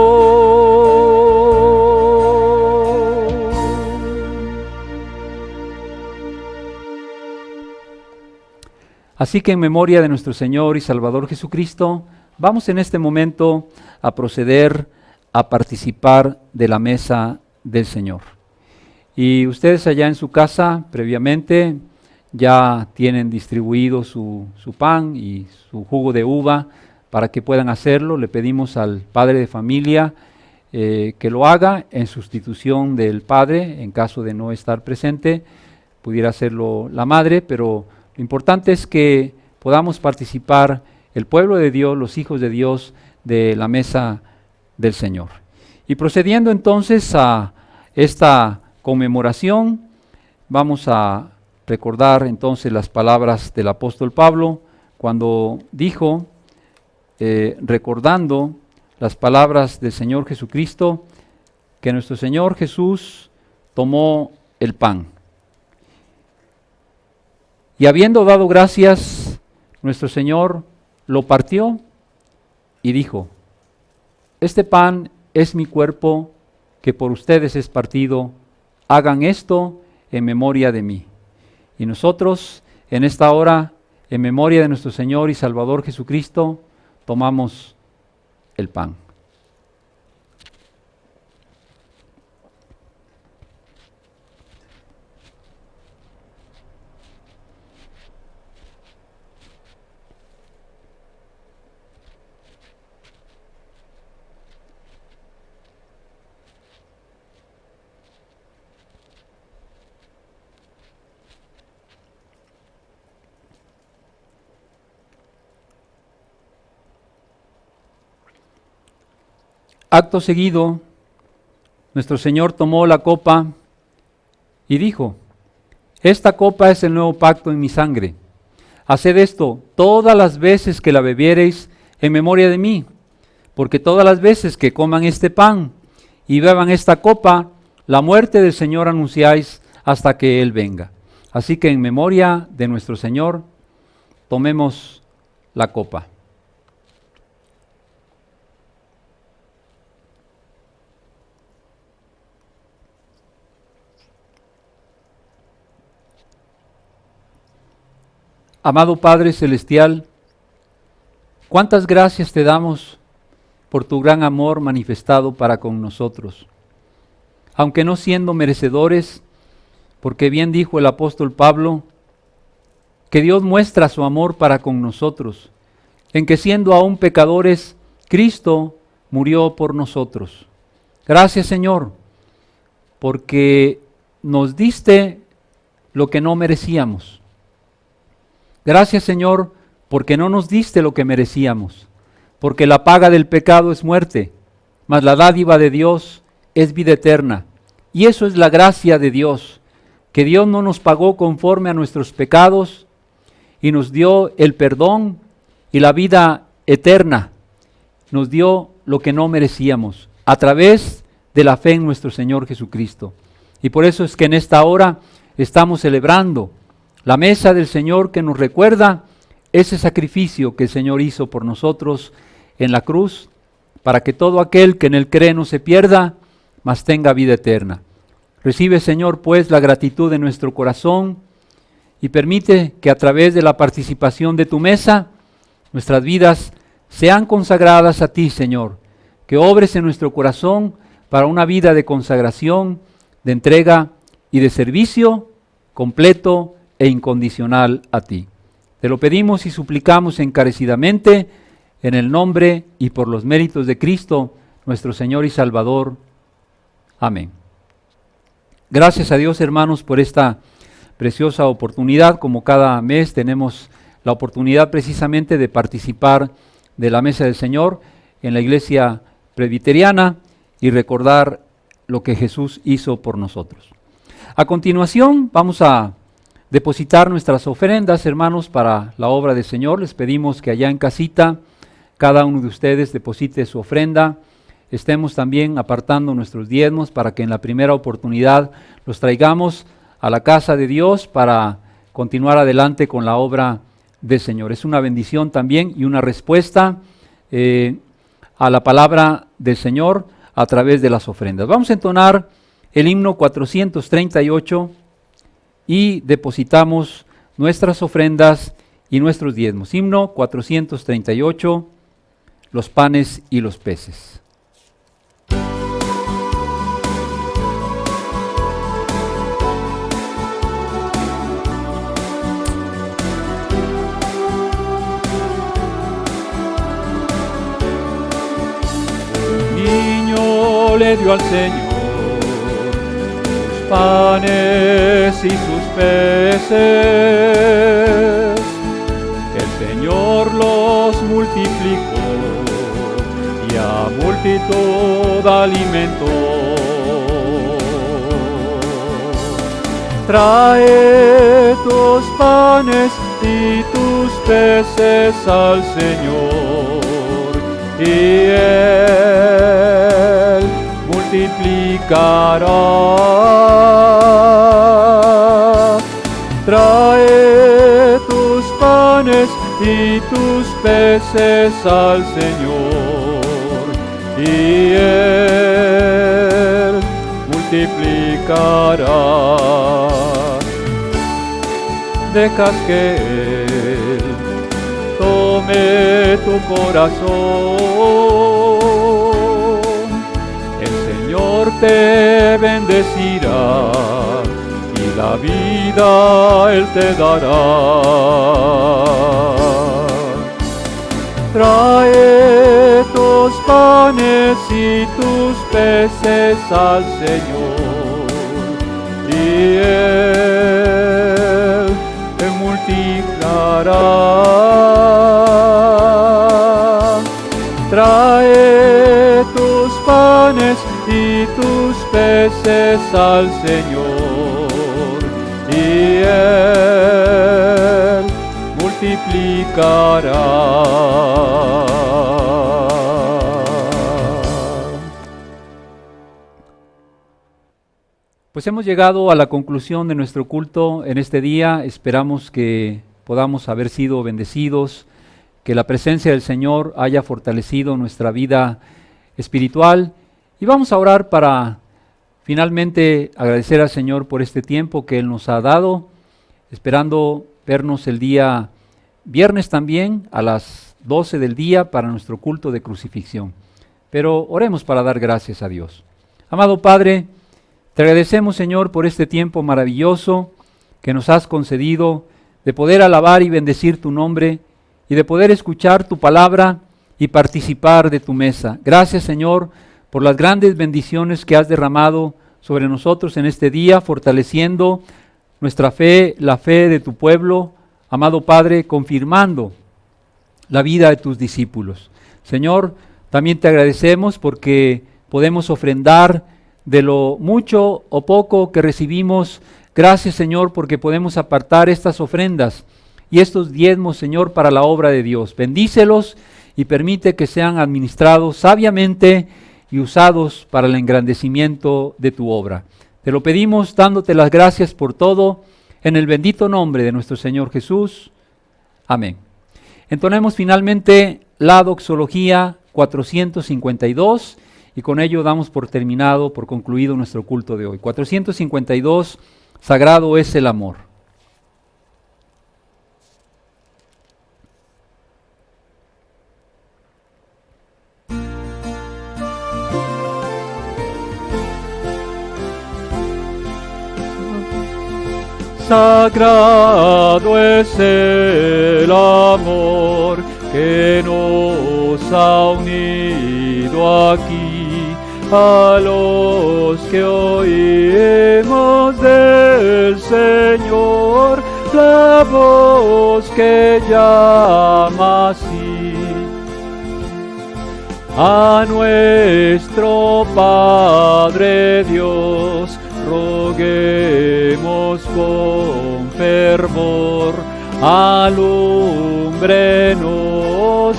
Así que en memoria de nuestro Señor y Salvador Jesucristo, vamos en este momento a proceder a participar de la mesa del Señor. Y ustedes allá en su casa, previamente, ya tienen distribuido su pan y su jugo de uva para que puedan hacerlo. Le pedimos al padre de familia que lo haga en sustitución del padre, en caso de no estar presente, pudiera hacerlo la madre, pero lo importante es que podamos participar el pueblo de Dios, los hijos de Dios, de la mesa del Señor. Y procediendo entonces a esta conmemoración, vamos a recordar entonces las palabras del apóstol Pablo cuando dijo, recordando las palabras del Señor Jesucristo, que nuestro Señor Jesús tomó el pan. Y habiendo dado gracias, nuestro Señor lo partió y dijo, este pan es mi cuerpo que por ustedes es partido, hagan esto en memoria de mí. Y nosotros en esta hora, en memoria de nuestro Señor y Salvador Jesucristo, tomamos el pan. Acto seguido, nuestro Señor tomó la copa y dijo, esta copa es el nuevo pacto en mi sangre. Haced esto todas las veces que la bebiereis en memoria de mí, porque todas las veces que coman este pan y beban esta copa, la muerte del Señor anunciáis hasta que Él venga. Así que en memoria de nuestro Señor, tomemos la copa. Amado Padre Celestial, cuántas gracias te damos por tu gran amor manifestado para con nosotros. Aunque no siendo merecedores, porque bien dijo el apóstol Pablo, que Dios muestra su amor para con nosotros, en que siendo aún pecadores, Cristo murió por nosotros. Gracias, Señor, porque nos diste lo que no merecíamos. Gracias, Señor, porque no nos diste lo que merecíamos, porque la paga del pecado es muerte, mas la dádiva de Dios es vida eterna. Y eso es la gracia de Dios, que Dios no nos pagó conforme a nuestros pecados y nos dio el perdón y la vida eterna. Nos dio lo que no merecíamos a través de la fe en nuestro Señor Jesucristo. Y por eso es que en esta hora estamos celebrando la mesa del Señor que nos recuerda ese sacrificio que el Señor hizo por nosotros en la cruz, para que todo aquel que en Él cree no se pierda, mas tenga vida eterna. Recibe, Señor, pues la gratitud de nuestro corazón y permite que a través de la participación de tu mesa, nuestras vidas sean consagradas a ti, Señor, que obres en nuestro corazón para una vida de consagración, de entrega y de servicio completo e incondicional a ti. Te lo pedimos y suplicamos encarecidamente en el nombre y por los méritos de Cristo, nuestro Señor y Salvador. Amén. Gracias a Dios, hermanos, por esta preciosa oportunidad. Como cada mes tenemos la oportunidad precisamente de participar de la mesa del Señor en la iglesia presbiteriana y recordar lo que Jesús hizo por nosotros. A continuación vamos a depositar nuestras ofrendas, hermanos, para la obra del Señor. Les pedimos que allá en casita cada uno de ustedes deposite su ofrenda. Estemos también apartando nuestros diezmos para que en la primera oportunidad los traigamos a la casa de Dios para continuar adelante con la obra del Señor. Es una bendición también y una respuesta a la palabra del Señor a través de las ofrendas. Vamos a entonar el himno 438 y depositamos nuestras ofrendas y nuestros diezmos. Himno 438, los panes y los peces. Le dio al Señor sus panes y sus peces. El Señor los multiplicó y a multitud alimentó. Trae tus panes y tus peces al Señor y Él multiplicará. Trae tus panes y tus peces al Señor y Él multiplicará. Dejas que Él tome tu corazón, te bendecirá y la vida Él te dará. Trae tus panes y tus peces al Señor y Él te multiplicará. Trae tus panes y tus peces al Señor y Él multiplicará. Pues hemos llegado a la conclusión de nuestro culto en este día. Esperamos que podamos haber sido bendecidos, que la presencia del Señor haya fortalecido nuestra vida espiritual. Y vamos a orar para finalmente agradecer al Señor por este tiempo que Él nos ha dado, esperando vernos el día viernes también a las 12 del día para nuestro culto de crucifixión. Pero oremos para dar gracias a Dios. Amado Padre, te agradecemos, Señor, por este tiempo maravilloso que nos has concedido de poder alabar y bendecir tu nombre y de poder escuchar tu palabra y participar de tu mesa. Gracias, Señor, por las grandes bendiciones que has derramado sobre nosotros en este día, fortaleciendo nuestra fe, la fe de tu pueblo, amado Padre, confirmando la vida de tus discípulos. Señor, también te agradecemos porque podemos ofrendar de lo mucho o poco que recibimos. Gracias, Señor, porque podemos apartar estas ofrendas y estos diezmos, Señor, para la obra de Dios. Bendícelos y permite que sean administrados sabiamente y usados para el engrandecimiento de tu obra. Te lo pedimos dándote las gracias por todo, en el bendito nombre de nuestro Señor Jesús. Amén. Entonemos finalmente la doxología 452 y con ello damos por terminado, por concluido nuestro culto de hoy. 452, sagrado es el amor. sagrado es el amor que nos ha unido aquí, a los que oímos del Señor la voz que llama así. A nuestro Padre Dios roguemos con fervor, alúmbrenos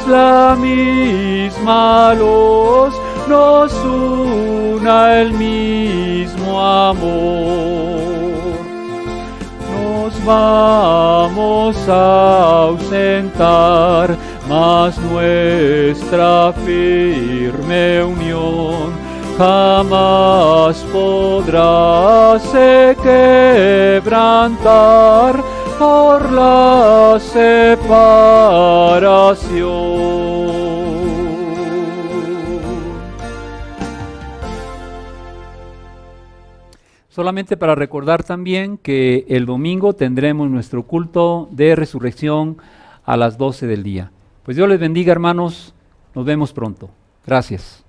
la misma luz, nos una el mismo amor. Nos vamos a ausentar, mas nuestra firme unión jamás podrá se quebrantar por la separación. Solamente para recordar también que el domingo tendremos nuestro culto de resurrección a las 12 del día. Pues Dios les bendiga, hermanos. Nos vemos pronto. Gracias.